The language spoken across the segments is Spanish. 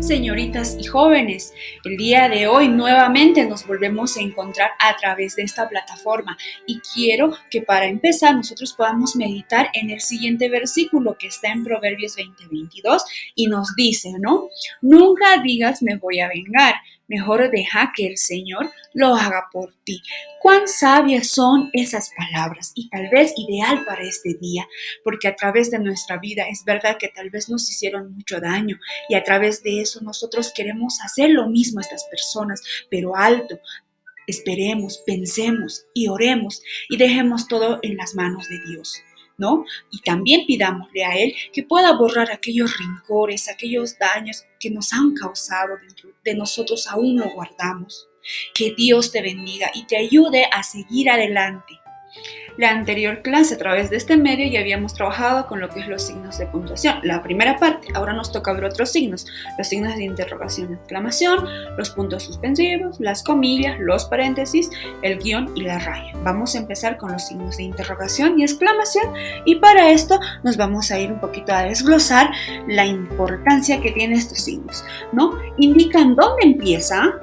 Señoritas y jóvenes, el día de hoy nuevamente nos volvemos a encontrar a través de esta plataforma y quiero que para empezar nosotros podamos meditar en el siguiente versículo que está en Proverbios 20:22 y nos dice, ¿no? Nunca digas me voy a vengar, mejor deja que el Señor lo haga por ti. Cuán sabias son esas palabras y tal vez ideal para este día, porque a través de nuestra vida es verdad que tal vez nos hicieron mucho daño y a través de eso nosotros queremos hacer lo mismo a estas personas, pero alto. Esperemos, pensemos y oremos y dejemos todo en las manos de Dios, ¿no? Y también pidámosle a Él que pueda borrar aquellos rencores, aquellos daños que nos han causado dentro de nosotros, aún lo guardamos. Que Dios te bendiga y te ayude a seguir adelante. La anterior clase, a través de este medio, ya habíamos trabajado con lo que es los signos de puntuación. La primera parte, ahora nos toca ver otros signos. Los signos de interrogación, exclamación, los puntos suspensivos, las comillas, los paréntesis, el guión y la raya. Vamos a empezar con los signos de interrogación y exclamación y para esto nos vamos a ir un poquito a desglosar la importancia que tienen estos signos, ¿no? Indican dónde empieza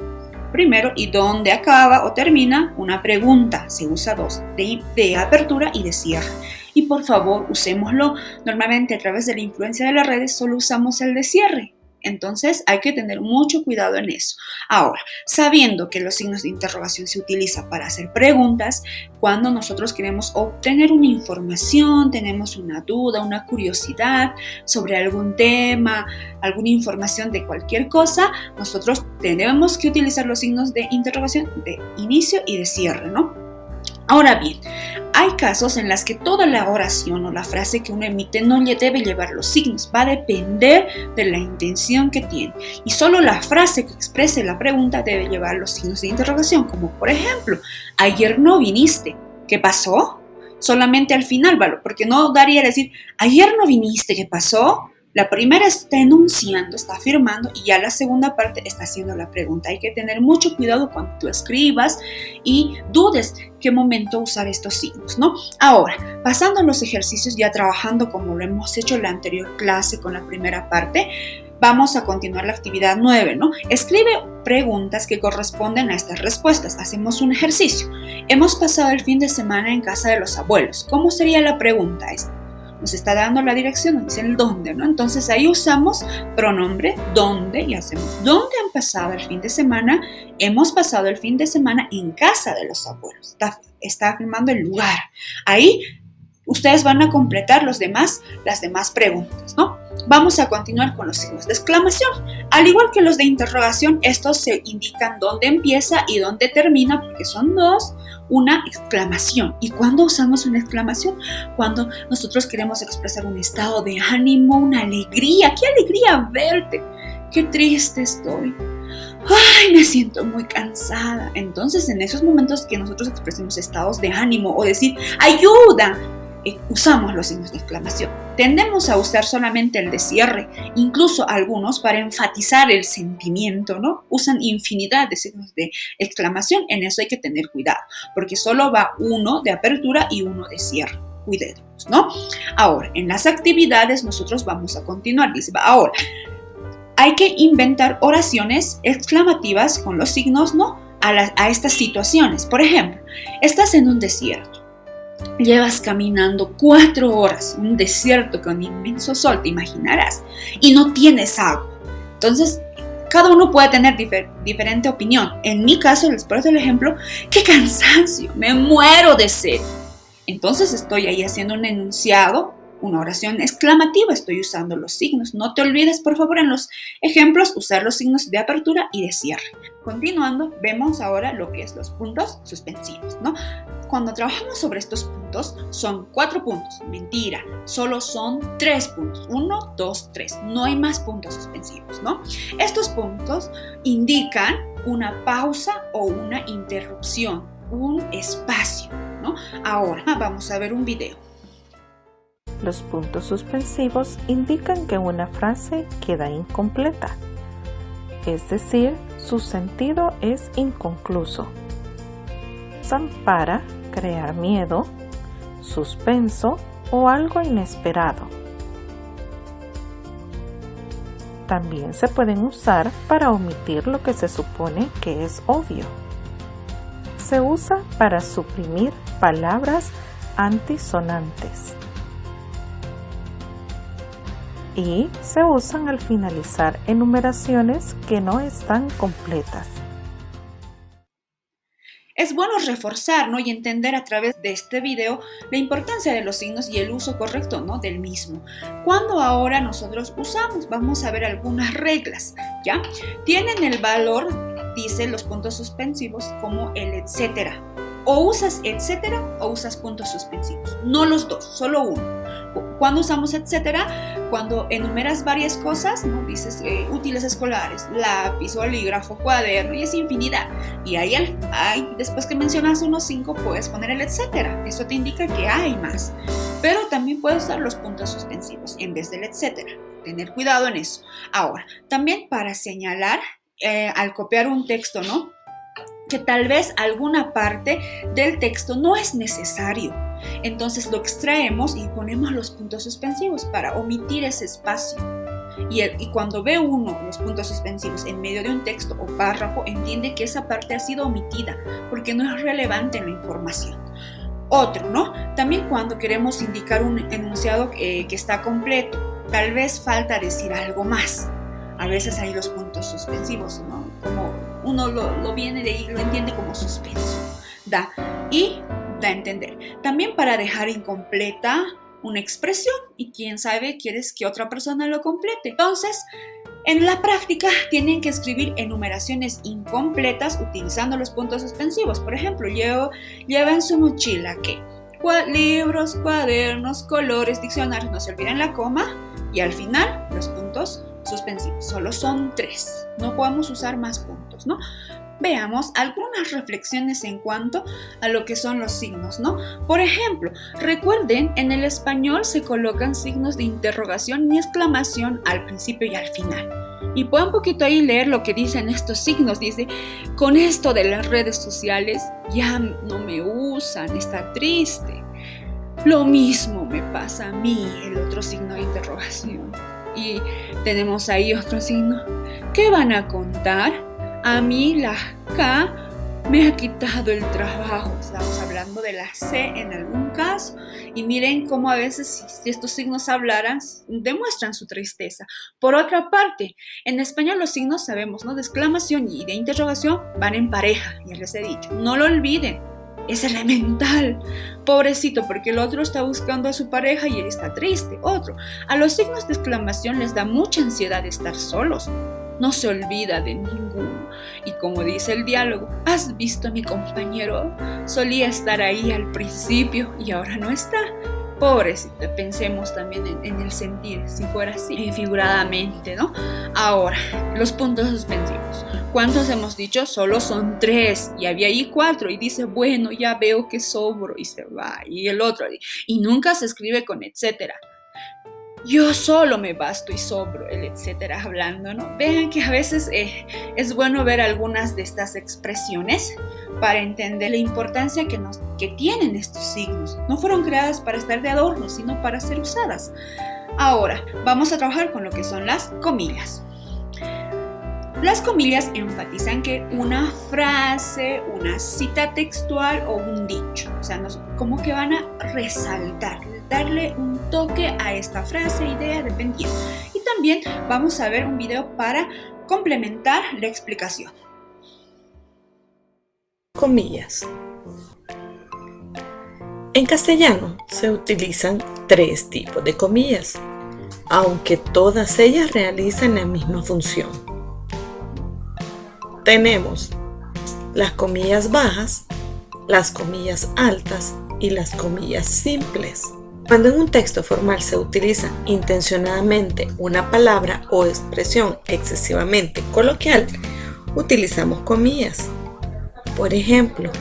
primero y dónde acaba o termina una pregunta. Se usa dos, de apertura y de cierre. Y por favor, usémoslo. Normalmente a través de la influencia de las redes solo usamos el de cierre. Entonces hay que tener mucho cuidado en eso. Ahora, sabiendo que los signos de interrogación se utilizan para hacer preguntas, cuando nosotros queremos obtener una información, tenemos una duda, una curiosidad sobre algún tema, alguna información de cualquier cosa, nosotros tenemos que utilizar los signos de interrogación de inicio y de cierre, ¿no? Ahora bien, hay casos en los que toda la oración o la frase que uno emite no le debe llevar los signos, va a depender de la intención que tiene. Y solo la frase que exprese la pregunta debe llevar los signos de interrogación, como por ejemplo, ayer no viniste, ¿qué pasó? Solamente al final, ¿vale? Porque no daría decir, ayer no viniste, ¿qué pasó? La primera está enunciando, está afirmando y ya la segunda parte está haciendo la pregunta. Hay que tener mucho cuidado cuando tú escribas y dudes qué momento usar estos signos, ¿no? Ahora, pasando a los ejercicios, ya trabajando como lo hemos hecho en la anterior clase con la primera parte, vamos a continuar la actividad 9, ¿no? Escribe preguntas que corresponden a estas respuestas. Hacemos un ejercicio. Hemos pasado el fin de semana en casa de los abuelos. ¿Cómo sería la pregunta esta? Nos está dando la dirección, nos dice el dónde, ¿no? Entonces ahí usamos pronombre dónde y hacemos ¿dónde han pasado el fin de semana? Hemos pasado el fin de semana en casa de los abuelos. Está afirmando el lugar. Ahí ustedes van a completar las demás preguntas, ¿no? Vamos a continuar con los signos de exclamación. Al igual que los de interrogación, estos se indican dónde empieza y dónde termina, porque son dos, una exclamación. ¿Y cuándo usamos una exclamación? Cuando nosotros queremos expresar un estado de ánimo, una alegría. ¡Qué alegría verte! ¡Qué triste estoy! ¡Ay, me siento muy cansada! Entonces, en esos momentos que nosotros expresemos estados de ánimo o decir ¡ayuda!, usamos los signos de exclamación. Tendemos a usar solamente el de cierre, incluso algunos para enfatizar el sentimiento, ¿no? Usan infinidad de signos de exclamación, en eso hay que tener cuidado, porque solo va uno de apertura y uno de cierre. Cuidemos, ¿no? Ahora, en las actividades nosotros vamos a continuar. Dice, ahora, hay que inventar oraciones exclamativas con los signos, ¿no? A estas situaciones. Por ejemplo, estás en un desierto. Llevas caminando 4 horas, un desierto con inmenso sol, te imaginarás, y no tienes agua. Entonces, cada uno puede tener diferente opinión. En mi caso, les pongo el ejemplo, ¡qué cansancio! Me muero de sed. Entonces estoy ahí haciendo un enunciado, una oración exclamativa, estoy usando los signos. No te olvides, por favor, en los ejemplos, usar los signos de apertura y de cierre. Continuando, vemos ahora lo que es los puntos suspensivos, ¿no? Cuando trabajamos sobre estos puntos, son 4 puntos. Mentira, solo son 3 puntos. 1, 2, 3. No hay más puntos suspensivos, ¿no? Estos puntos indican una pausa o una interrupción, un espacio, ¿no? Ahora vamos a ver un video. Los puntos suspensivos indican que una frase queda incompleta, es decir, su sentido es inconcluso. Usan para crear miedo, suspenso o algo inesperado. También se pueden usar para omitir lo que se supone que es obvio. Se usa para suprimir palabras antisonantes. Y se usan al finalizar enumeraciones que no están completas. Es bueno reforzar, ¿no? Y entender a través de este video la importancia de los signos y el uso correcto, ¿no? Del mismo. Cuando ahora nosotros usamos, vamos a ver algunas reglas, ¿ya? Tienen el valor, dicen los puntos suspensivos, como el etcétera. O usas etcétera o usas puntos suspensivos. No los dos, solo uno. Cuando usamos etcétera, cuando enumeras varias cosas, ¿no? Dices útiles escolares, lápiz, bolígrafo, cuaderno, y es infinidad. Y ahí después que mencionas unos 5, puedes poner el etcétera. Eso te indica que hay más. Pero también puedes usar los puntos suspensivos en vez del etcétera. Tener cuidado en eso. Ahora, también para señalar, al copiar un texto, ¿no? Que tal vez alguna parte del texto no es necesario. Entonces lo extraemos y ponemos los puntos suspensivos para omitir ese espacio. Y cuando ve uno los puntos suspensivos en medio de un texto o párrafo, entiende que esa parte ha sido omitida porque no es relevante en la información. Otro, ¿no? También cuando queremos indicar un enunciado que está completo, tal vez falta decir algo más. A veces hay los puntos suspensivos, ¿no? Como uno lo viene de ahí, lo entiende como suspenso. Da a entender. También para dejar incompleta una expresión y quién sabe, quieres que otra persona lo complete. Entonces, en la práctica tienen que escribir enumeraciones incompletas utilizando los puntos suspensivos. Por ejemplo, lleva en su mochila ¿qué? Libros, cuadernos, colores, diccionarios, no se olviden la coma y al final los puntos suspensivos. Solo son 3, no podemos usar más puntos, ¿no? Veamos algunas reflexiones en cuanto a lo que son los signos, ¿no? Por ejemplo, recuerden, en el español se colocan signos de interrogación y exclamación al principio y al final. Y pueden un poquito ahí leer lo que dicen estos signos. Dice, con esto de las redes sociales ya no me usan, está triste. Lo mismo me pasa a mí, el otro signo de interrogación. Y tenemos ahí otro signo. ¿Qué van a contar? A mí la K me ha quitado el trabajo. Estamos hablando de la C en algún caso. Y miren cómo a veces si estos signos hablaran, demuestran su tristeza. Por otra parte, en español los signos sabemos, ¿no? De exclamación y de interrogación van en pareja, ya les he dicho. No lo olviden. Es elemental. Pobrecito, porque el otro está buscando a su pareja y él está triste. Otro. A los signos de exclamación les da mucha ansiedad estar solos. No se olvida de ninguno. Y como dice el diálogo, ¿has visto a mi compañero? Solía estar ahí al principio y ahora no está. Pobrecito, pensemos también en el sentir, si fuera así, figuradamente, ¿no? Ahora, los puntos suspensivos. ¿Cuántos hemos dicho? Solo son 3 y había ahí 4 y dice, bueno, ya veo que sobro y se va. Y el otro, y nunca se escribe con etcétera. Yo solo me basto y sobro, el etcétera hablando, ¿no? Vean que a veces es bueno ver algunas de estas expresiones para entender la importancia que tienen estos signos. No fueron creadas para estar de adorno, sino para ser usadas. Ahora, vamos a trabajar con lo que son las comillas. Las comillas enfatizan que una frase, una cita textual o un dicho, o sea, como que van a resaltar, darle un toque a esta frase, idea, dependiendo. Y también vamos a ver un video para complementar la explicación. Comillas. En castellano se utilizan 3 tipos de comillas, aunque todas ellas realizan la misma función. Tenemos las comillas bajas, las comillas altas y las comillas simples. Cuando en un texto formal se utiliza intencionadamente una palabra o expresión excesivamente coloquial, utilizamos comillas. Por ejemplo,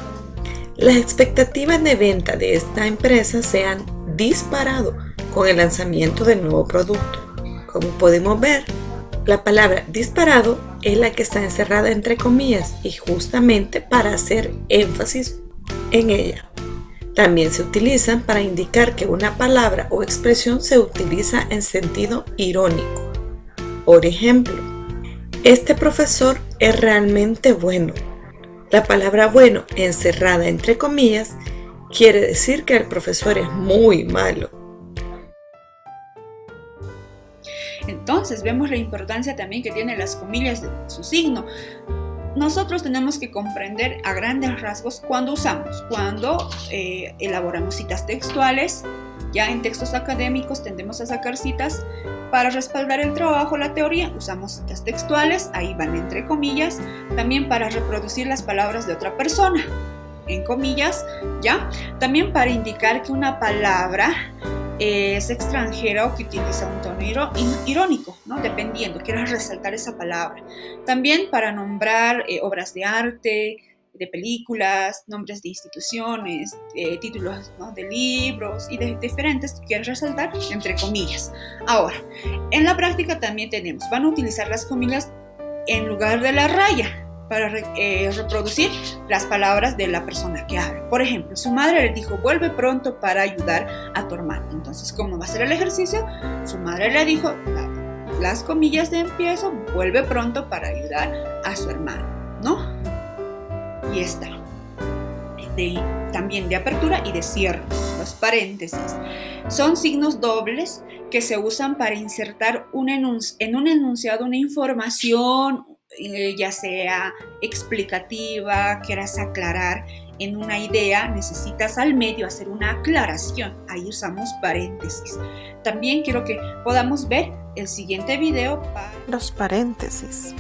las expectativas de venta de esta empresa se han disparado con el lanzamiento del nuevo producto. Como podemos ver, la palabra disparado es la que está encerrada entre comillas y justamente para hacer énfasis en ella. También se utilizan para indicar que una palabra o expresión se utiliza en sentido irónico. Por ejemplo, este profesor es realmente bueno. La palabra bueno, encerrada entre comillas, quiere decir que el profesor es muy malo. Entonces vemos la importancia también que tienen las comillas de su signo. Nosotros tenemos que comprender a grandes rasgos cuando usamos, cuando elaboramos citas textuales. Ya en textos académicos tendemos a sacar citas para respaldar el trabajo, la teoría, usamos citas textuales, ahí van entre comillas, también para reproducir las palabras de otra persona, en comillas, ¿ya? También para indicar que una palabra es extranjera o que utiliza un tono irónico, ¿no? Dependiendo, quieras resaltar esa palabra. También para nombrar obras de arte, de películas, nombres de instituciones, títulos, ¿no?, de libros y de diferentes que quieres resaltar, entre comillas. Ahora, en la práctica también van a utilizar las comillas en lugar de la raya para reproducir las palabras de la persona que habla. Por ejemplo, su madre le dijo, vuelve pronto para ayudar a tu hermano. Entonces, ¿cómo va a ser el ejercicio? Su madre le dijo, las comillas de empiezo, vuelve pronto para ayudar a su hermano, ¿no? Y está. También de apertura y de cierre. Los paréntesis son signos dobles que se usan para insertar en un enunciado una información, ya sea explicativa, quieras aclarar en una idea, necesitas al medio hacer una aclaración. Ahí usamos paréntesis. También quiero que podamos ver el siguiente video para... Los paréntesis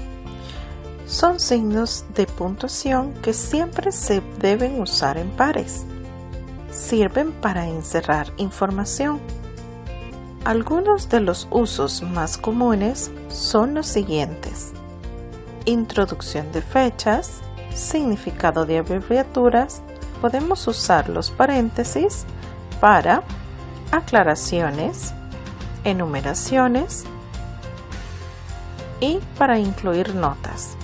son signos de puntuación que siempre se deben usar en pares. Sirven para encerrar información. Algunos de los usos más comunes son los siguientes: introducción de fechas, significado de abreviaturas. Podemos usar los paréntesis para aclaraciones, enumeraciones y para incluir notas.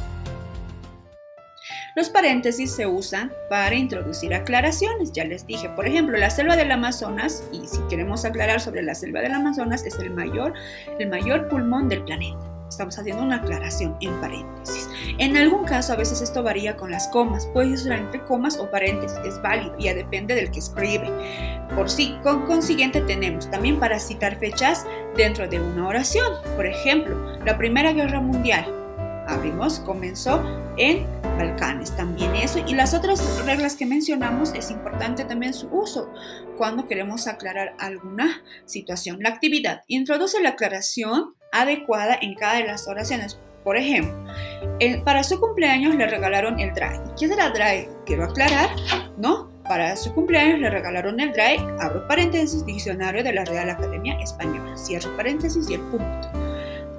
Los paréntesis se usan para introducir aclaraciones. Ya les dije, por ejemplo, la selva del Amazonas, y si queremos aclarar sobre la selva del Amazonas, es el mayor pulmón del planeta. Estamos haciendo una aclaración en paréntesis. En algún caso, a veces esto varía con las comas. Puede usar entre comas o paréntesis. Es válido, ya depende del que escribe. Consiguiente, tenemos también para citar fechas dentro de una oración. Por ejemplo, la Primera Guerra Mundial. Comenzó en Balcanes, también eso. Y las otras reglas que mencionamos, es importante también su uso cuando queremos aclarar alguna situación. La actividad introduce la aclaración adecuada en cada de las oraciones. Por ejemplo, para su cumpleaños le regalaron el DRAE. ¿Qué es el DRAE? Quiero aclarar, ¿no? Para su cumpleaños le regalaron el DRAE, abro paréntesis, diccionario de la Real Academia Española, cierro paréntesis y el punto.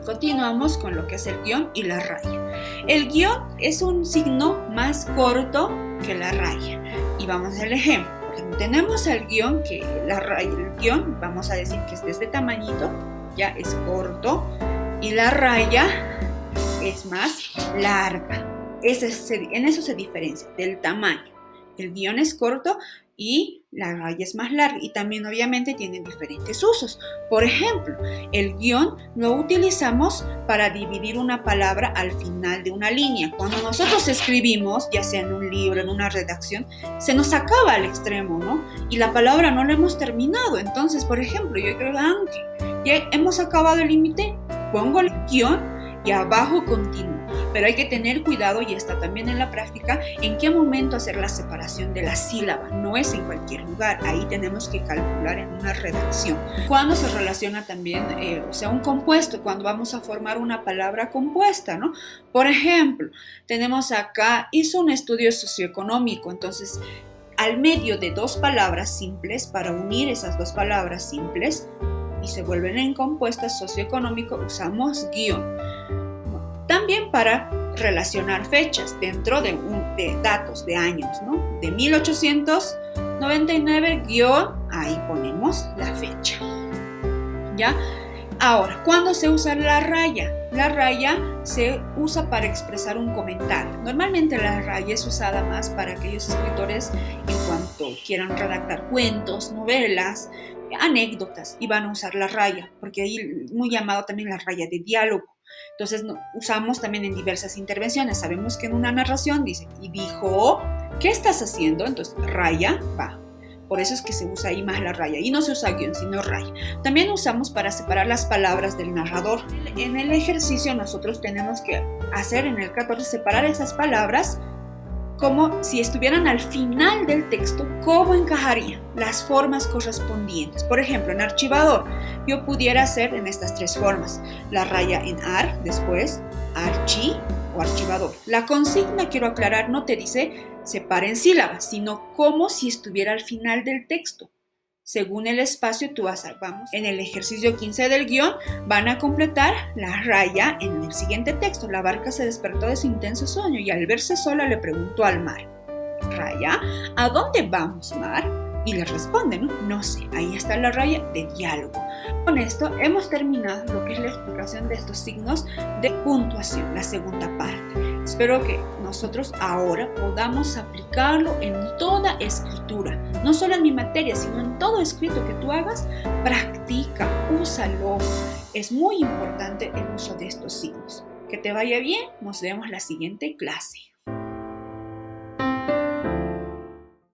Continuamos con lo que es el guión y la raya. El guión es un signo más corto que la raya. Y vamos al ejemplo. Tenemos el guión, que la raya, el guión, vamos a decir que es de este tamañito, ya es corto, y la raya es más larga. En eso se diferencia del tamaño. El guión es corto y la raya es más larga, y también obviamente tienen diferentes usos. Por ejemplo, el guión lo utilizamos para dividir una palabra al final de una línea. Cuando nosotros escribimos, ya sea en un libro, en una redacción, se nos acaba al extremo, ¿no? Y la palabra no la hemos terminado. Entonces, por ejemplo, yo creo que ya hemos acabado el límite, pongo el guión y abajo continúo. Pero hay que tener cuidado, y está también en la práctica, en qué momento hacer la separación de la sílaba. No es en cualquier lugar, ahí tenemos que calcular en una redacción. Cuando se relaciona también, un compuesto, cuando vamos a formar una palabra compuesta, ¿no? Por ejemplo, tenemos acá, hizo un estudio socioeconómico, entonces al medio de dos palabras simples, para unir esas dos palabras simples y se vuelven en compuestas socioeconómico, usamos guión. También para relacionar fechas dentro de datos de años, ¿no? De 1899 ahí ponemos la fecha. ¿Ya? Ahora, ¿cuándo se usa la raya? La raya se usa para expresar un comentario. Normalmente la raya es usada más para aquellos escritores en cuanto quieran redactar cuentos, novelas, anécdotas, y van a usar la raya, porque ahí muy llamado también la raya de diálogo. Entonces usamos también en diversas intervenciones. Sabemos que en una narración dice, y dijo, ¿qué estás haciendo? Entonces raya, va. Por eso es que se usa ahí más la raya. Y no se usa guión, sino raya. También usamos para separar las palabras del narrador. En el ejercicio nosotros tenemos que hacer en el 14 separar esas palabras como si estuvieran al final del texto, cómo encajarían las formas correspondientes. Por ejemplo, en archivador, yo pudiera hacer en estas tres formas. La raya en ar, después archi o archivador. La consigna, quiero aclarar, no te dice separen sílabas, sino como si estuviera al final del texto. Según el espacio, tú vas a, vamos, en el ejercicio 15 del guión, van a completar la raya en el siguiente texto. La barca se despertó de su intenso sueño y al verse sola le preguntó al mar, raya, ¿a dónde vamos, mar? Y le responde, no sé, ahí está la raya de diálogo. Con esto hemos terminado lo que es la explicación de estos signos de puntuación, la segunda parte. Espero que nosotros ahora podamos aplicarlo en toda escritura, no solo en mi materia, sino en todo escrito que tú hagas. Practica, úsalo. Es muy importante el uso de estos signos. Que te vaya bien, nos vemos la siguiente clase.